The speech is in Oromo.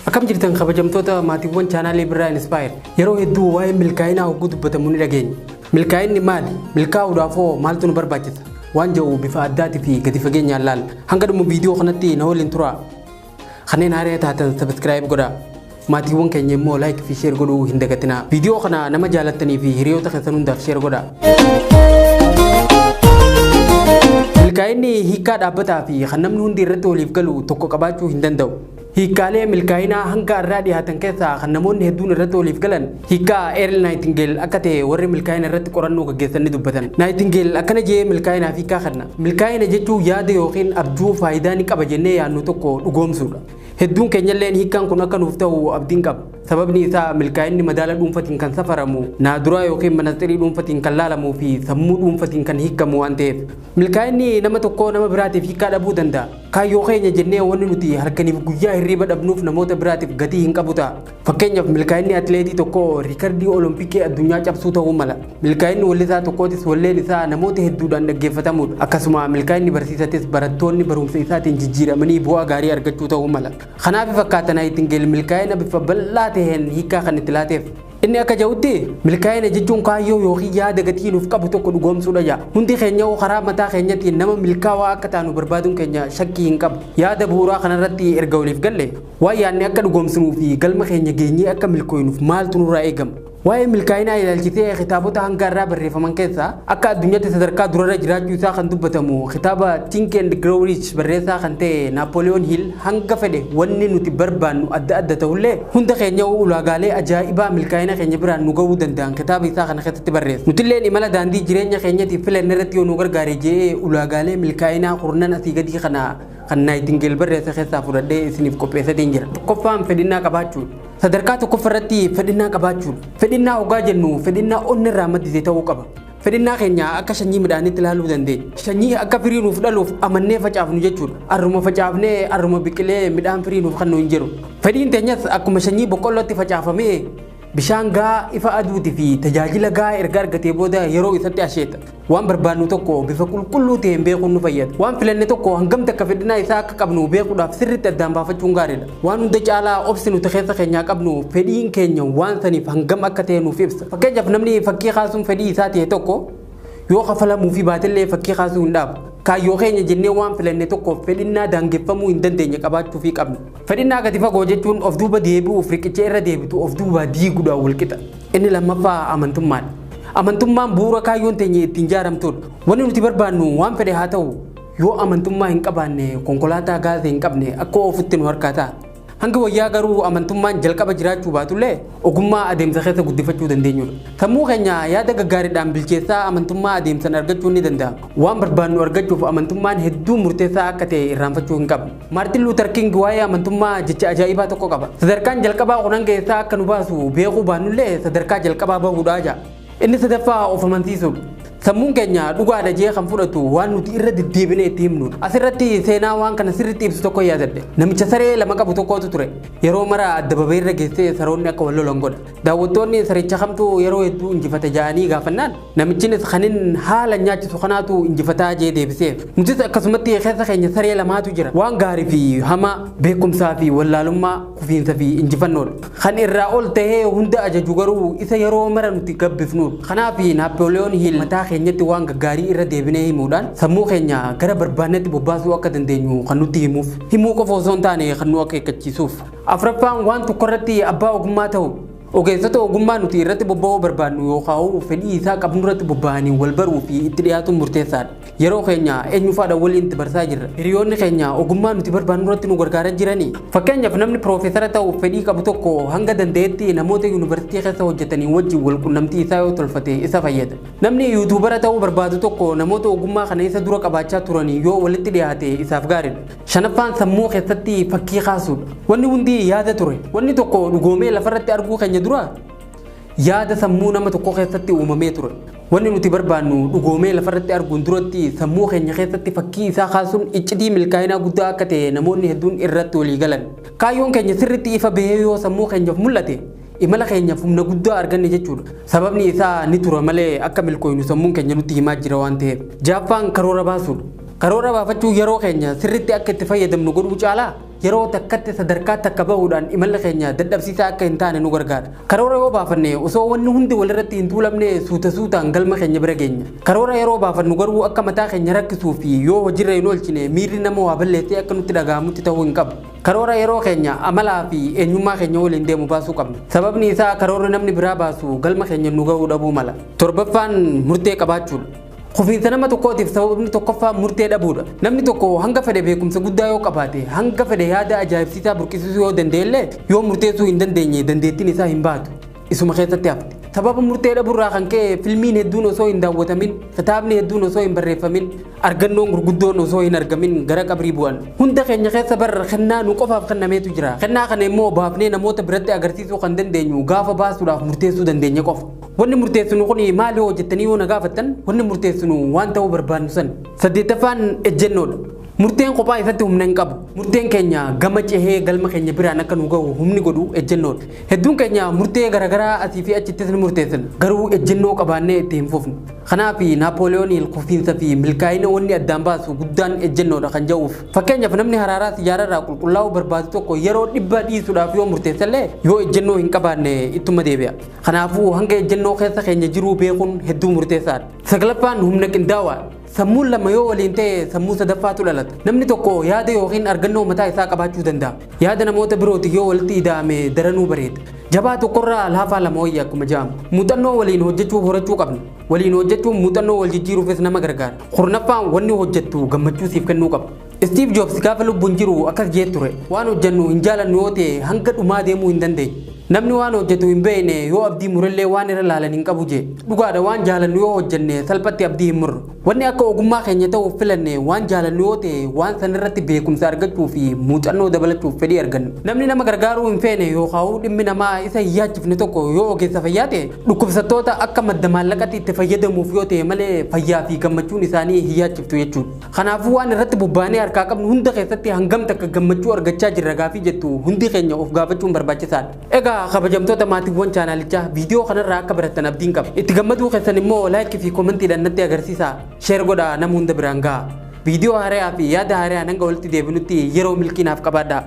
Akkam jirtan kabajamtoota maatiiwwan chaanaalii birraa inspire yeroo hedduu waa'ee milkaa'inaa hogguu dubbatamu ni dhageenya. Milkaa'inni maali? Milkaa'uudhaafoo maaltu nu barbaachisa? Waan jedhu bifa addaatii fi gadi fageenyaan ilaalla. Hanga dhuma viidiyoo kanatti na waliin turaa. Kanneen haaraa taatan subscribe godhaa. Maatiiwwan keenya immoo like fi share godhuu hin dagatinaa. Viidiyoo kana nama jaalattanii fi hiriyoota keessan hundaaf share godhaa. Milkaa'inni hiikaa dhaabbataa fi kan namni hundi irratti waliif galu tokko qabaachuu hin danda'u. Hiikkaalee milkaa'inaa hanga irraa dhiyaatan keessaa kan namoonni hedduun irratti waliif galan hiikaa Earl Nightingale akka ta'e warri milkaa'ina irratti qorannoo gaggeessan ni dubbatan. Nightingale akkana jedhee milkaa'inaaf hiikaa kenna. Milkaa'ina jechuun yaada yookiin abjuu faayidaa ni qaba jennee yaadnu tokko dhugoomsuudha. Hedduun keenyalleen hiikkaan kun akka nuuf ta'u abdiin qaba. Sababni isaa milkaa'inni madaala dhuunfatiin kan safaramu, naaduraa yookiin manaxirii dhuunfatiin kan laalamuu fi sammuu dhuunfatiin kan hiikamu waan ta'eef. Milkaa'inni nama tokko nama biraatiif hiikaa dhabuu danda'a. Kaayyoo keenya jennee wanni nuti halkaniif guyyaa hirriba dhabnuuf namoota biraatiif gatii hin qabu ta'a. Fakkeenyaaf milkaa'inni atileetii tokko riikardii olompikii addunyaa cabsuu ta'uu mala. Milkaa'inni wallisaa tokkootis walleen isaa namoota hedduudhaan dhaggeeffatamudha. Akkasuma milkaa'inni barsiisatis barattoonni barumsa isaatiin jijjiiramanii bu'aa gaarii argachuu ta'uu mala. Kanaaf fakkaata Nightingale milkaa'ina bifa bal'aa ta'een hiikaa kan itti laateef. Inni akka jedhutti milkaa'ina jechuun kaayyoo yookiin yaada gatii nuuf qabu tokko dhugoomsuudha jedha. Hundi keenya karaa mataa keenyatiin nama milkaa'aa akka taanu barbaaduun keenya shakkii hin qabu. Yaada bu'uuraa kanarratti erga waliif galle waan yaadne akka dhugoomsinuu fi galma keenya geenyee akka milkooynuuf maaltu nurraa eegama. Waa'ee milkaa'inaa ilaalchisee kitaabota hanga irraa barreeffaman keessaa akka addunyaatti sadarkaa durarra jiraachuu isaa kan dubbatamu kitaaba Think and Grow Rich barreessaa kan ta'e Napoleon Hill hanga fedhe wanni nuti barbaannu adda adda ta'ullee hunda keenya ulaagaalee ajaa'ibaa milkaa'ina keenya biraan nu gahuu danda'an kitaaba isaa kana keessatti barreessa. Nutilleen imala daandii jireenya keenyatiif filanne irratti yoo nu gargaare jedhee ulaagaalee milkaa'inaa kurnan asii gadii kana kan Nightingale barreessa keessaa fudhadhee isiniif qopheessatee jira. Tokkoffaan fedhinnaa qabaachuu. Sadarkaa tokkoffarratti fedhinnaa qabaachuu. Fedhinnaa ogaa jennu fedhinnaa onni irraa maddisee ta'uu qaba. Fedhinnaa keenya akka sanyii midhaaniitti ilaaluu dandeenya. Sanyii akka firii nuuf dhaluuf amannee facaafnu jechuudha. Arruma facaafnee arruma biqilee midhaan firii nuuf kennu hin jiru. Fedhiin teenyas akkuma sanyii boqqollootti facaafamee bishaan gahaa ifa aduutii fi tajaajila gahaa erga argatee booda yeroo isatti asheeta. Waan barbaadnu tokko bifa qulqulluu ta'een beekuun nu fayyada. Waan filanne tokko hangam takka fedhinnaa isaa akka qabnu beekuudhaaf sirriitti addaan baafachuun gaariidha. Waan hunda caalaa obsi nuti keessa keenyaa qabnu fedhiin keenya waan saniif hangam akka ta'e nuuf ibsa. Fakkeenyaaf namni fakkii kaasuun fedhii isaa ta'e tokko yoo kafalamuu fi baatillee fakkii kaasuu hin dhaabu. Kaayyoo keenya jennee waan filanne tokko fedhinnaa daangeffamuu hin dandeenye qabaachuu fi qabna. Fedhinnaa gadi fagoo jechuun of duuba deebi'uuf riqicha irra deebitu of duuba diiguudhaan wal qixa. Inni lammaffaa amantummaadha. Amantummaan bu'uura kaayyoon teenya ittiin ijaaramtudha. Wanni nuti barbaannu waan fedhe haa ta'u yoo amantummaa hin qabaanne konkolaataa gaazii hin qabne akka ofitti nu harkaa ta'a. Hanga wayyaa garuu amantummaan jalqaba jiraachuu baatullee ogummaa adeemsa keessa guddifachuu dandeenyudha. Sammuu keenya yaada gaggaariidhaan bilcheessaa amantummaa adeemsan argachuun ni danda'ama. Waan barbaannu argachuuf amantummaan hedduu murteessaa akka ta'e irraanfachuu hin qabnu. Maartin Luuter King waa'ee amantummaa jecha ajaa'ibaa tokko qaba. Sadarkaan jalqabaa kunan keessaa akka nu baasu beekuu baannullee sadarkaa jalqabaa bahuudhaa jira. Inni sadaffaa of amansiisuudha. Sammuun keenya dhugaadha jee kan fudhatu waan nuti irra deddeebinee itti himnudha. Asirratti seenaa waan kana sirriitti ibsu tokko yaadadhe. Namicha saree lama qabu tokkotu ture. Yeroo mara adda babee irra geessee saroonni akka wal lolan godha. Daawwattoonni saricha kamtu yeroo hedduu injifata ja'anii gaafannaan namichinis kanin haala nyaachisu kanaatu injifataa jee deebiseef. Nutis akkasumatti keessa keenya saree lamaatu jira. Waan gaarii fi hamaa, beekumsaa fi wallaalummaa, kufiinsa fi injifannoodha. Kan irraa ol ta'ee hunda ajaju garuu isa yeroo mara nuti gabbifnudha. Kanaaf Napoleon Hill mataa keenyatti waan gaggaarii irra deebinee himuudhaan sammuu keenya gara barbaannetti bobbaasuu akka dandeenyu kan nutti himuuf himuu qofa osoo hin taane kan nu akeekkachiisuuf. Afuraffaan waan tokko irratti abbaa ogummaa ta'u. Ogeessota ogummaa nuti irratti bobba'uu barbaannu yookaan fedhii isaa qabnu irratti bobba'anii wal baruu fi itti dhiyaatuun murteessaadha. Yeroo keenya eenyufaadhaan waliin itti barsaa jirra. Hiriyoonni keenya ogummaa nuti barbaannu irratti nu gargaaraa jiranii. Fakkeenyaaf namni piroofeesara ta'uuf fedhii qabu tokko hanga danda'etti namoota yuunivarsiitii keessa hojjetanii wajjin wal quunnamtii isaa yoo tolfate isa fayyada. Namni yuutuubara ta'uu barbaadu tokko namoota ogummaa kana isa dura qabaachaa turanii yoo walitti dhiyaate isaaf gaariidha. Shanaffaan sammuu keessatti fakkii kaasuudha. Wanni hundi yaada ture. Wanni tokko dhugoomee lafarratti arguu keenya dura yaada sammuu nama tokko keessatti uumamee ture. Wanni nuti barbaannu dhugoomee lafarratti arguun duratti sammuu keenya keessatti fakkii isaa kaasuun iccitii milkaa'inaa guddaa akka ta'e namoonni hedduun irratti walii galan. Kaayyoon keenya sirriitti ifa bahee yoo sammuu keenyaaf mul'ate imala keenyaaf humna guddaa arganne jechuudha. Sababni isaa ni tura malee akka milkooynu sammuun keenya nutti himaa jira waan ta'eef. Jaaffaan karoora baasuudha. Karoora baafachuu yeroo keenya sirriitti akka itti fayyadamnu godhuu caalaa yeroo takkatti sadarkaa takka bahuudhaan imala keenya dadhabsiisaa akka hin taane nu gargaara. Karoora yoo baafanne osoo wanni hundi walirratti hin tuulamne suutaan galma keenya bira geenya. Karoora yeroo baafannu garuu akka mataa keenya rakkisuu fi yoo hojiirra hin oolchine miirri nama waa balleessee akka nutti dhaga'amutti ta'uu hin qabu. Karoora yeroo keenya amalaa fi eenyummaa keenya waliin deemu baasuu qabna. Sababni isaa karoora namni biraa baasu galma keenya nu ga'uu dhabuu mala. Torbaffaan murtee qabaachuudha. Kufiinsa nama tokkootiif sababni tokkoffaa murtee dhabuudha. Namni tokko hanga fedhe beekumsa guddaa yoo qabaate, hanga fedhe yaada ajaa'ibsiisaa burqisiisuu yoo danda'ellee yoo murteessuu hin dandeenye dandeettiin isaa hin baatu. Isuma keessatti hafte. Sababa murtee dhabuurraa kan ka'e filmiin hedduun osoo hin daawwatamin, kitaabni hedduun osoo hin barreeffamin, argannoon gurguddoon osoo hin argamin gara qabrii bu'an. Hunda keenya keessa barra kennaa nu qofaaf kennameetu jira. Kennaa kana immoo baafnee namoota biratti agarsiisuu kan dandeenyu gaafa baasuudhaaf murteessuu dandeenya qofa. Wanni murteessinu kun maali yoo jettanii yoo na gaafattan wanni murteessinu waan ta'uu barbaannu san. Saddeettaffaan ejjennoodha. Murteen kophaa isatti humna hin qabu. Murteen keenya gama cehee galma keenya biraan akka nu ga'u humni godhu ejjennoodha. Hedduun keenya murtee garaagaraa asii fi achittis ni murteessan. Garuu ejjennoo qabaannee itti hin fufnu. Kanaaf Naapooliyoon kufiinsa fi milkaa'ina wanni addaan baasu guddaan ejjennoodha kan jedhuuf. Fakkeenyaaf namni haraaraa xiyyaararraa qulqullaa'uu barbaadu tokko yeroo dhibba dhiisuudhaaf yoo murteessallee yoo ejjennoo hin qabaanne ittuma deebi'a. Kanaafuu hanga ejjennoo keessa keenya jiruu beekuun hedduu murteessaadha. Saglaffaan humna qindaawaa. Sammuun lama yoo waliin ta'e sammuu sadaffaatu dhalata. Namni tokko yaada yookiin argannoo mataa isaa qabaachuu danda'a. Yaada namoota birooti yoo walitti ida'ame daranuu bareeda. Jabaa tokkorraa laafaa lama wayya akkuma jedhamu. Muuxannoo waliin hojjechuu horachuu qabna. Waliin hojjechuun muuxannoo wal jijjiiruufis nama gargaara. Kurnaffaan wanni hojjettu gammachuu siif kennuu qaba. Steve Jobs gaafa lubbuun jiru akkas jee ture. Waan hojjennu hin jaalannu yoo ta'e hanga dhumaa deemuu hin dandeenye. Namni waan hojjetu hin beekne yoo abdii murallee waan irra laalan hin qabu jee. Dhugaadha waan jaalannu yoo hojjenne salphatti abdii hin murru. Wanni akka ogummaa keenya ta'uuf filanne waan jaalannu yoo ta'e waan san irratti beekumsa argachuu fi muuxannoo dabalachuuf fedhii argannu. Namni nama gargaaruu hin feene yookaan dhimmi namaa isa hin yaachifne tokko yoo ogeessa fayyaa ta'e dhukkubsattoota akka madda maallaqatti itti fayyadamuuf yoo ta'e malee fayyaa fi gammachuun isaanii hin yaachiftu jechuudha. Kanaafuu waan irratti bobbaanee harkaa qabnu hunda keessatti hangam takka gammachuu argachaa jirra gaafii jettu hundi keenya of gaafachuun barbaachisaadha. Egaa kabajamtoota maatiiwwan chaanalichaa viidiyoo kanarraa akka barattan abdiin qaba. Itti gammaduu keessan immoo laayikii fi koomentiidhaan natti agarsiisaa. Sheer godhaa nama hunda biraan gahaa. Viidiyoo haaraa fi yaada haaraa hanga walitti deebinutti yeroo milkiinaaf qabaadhaa.